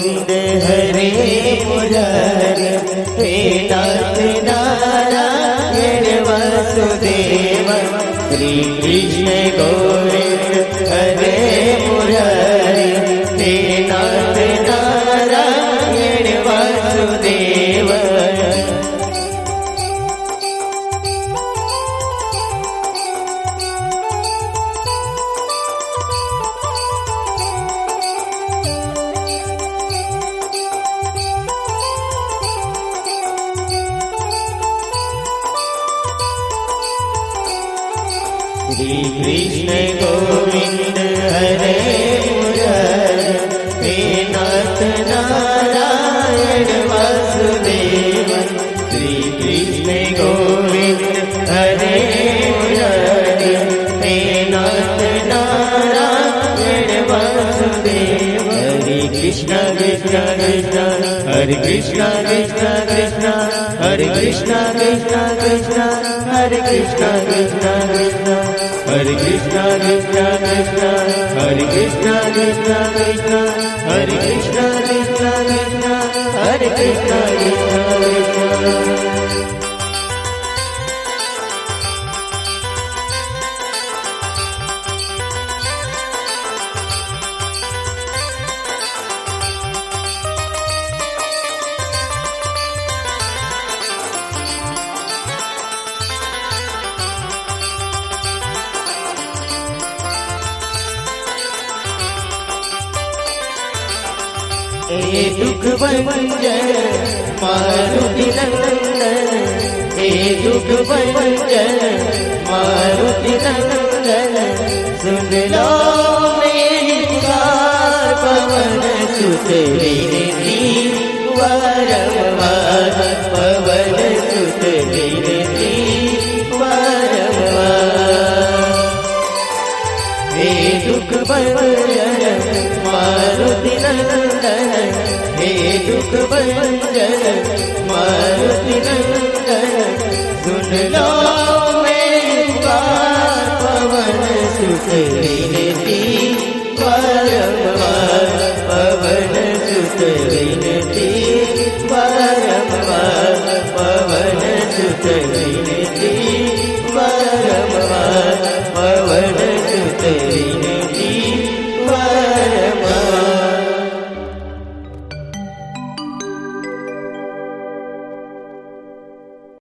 गोविंद हरे मुरारी, हे नाथ नारायण वासुदेव। श्री कृष्ण गोविंद हरे मुरारी, हे नाथ नारायण वासुदेव। श्री कृष्ण गोविंद हरे मुरारी, हे नाथ नारायण वासुदेव। श्री कृष्ण गोविंद हरे मुरारी, हे नाथ नारायण वासुदेव। हरे कृष्ण कृष्ण कृष्ण हरे कृष्ण कृष्ण कृष्ण, हरे कृष्ण कृष्ण कृष्ण हरे कृष्ण कृष्ण कृष्ण, हरे कृष्ण कृष्ण कृष्ण हरे कृष्ण कृष्ण कृष्ण, हरे कृष्ण कृष्ण कृष्ण हरे कृष्ण कृष्ण कृष्ण। हे दुख भंजन मारुति नंदन, हे दुख भंजन मारुति नंदन। सुन लो मेरी पुकार, पवन सुत विनती वारंवार, पवन सुत विनती वारंवार। हे दुख भंजन मारुति नंदन, हे दुख भंजन मारुति नंदन। सुन लो मेरी पुकार, पवन सुत विनती वारंवार, पवन सुत विनती वारंवार, पवन सुत विनती वारंवार।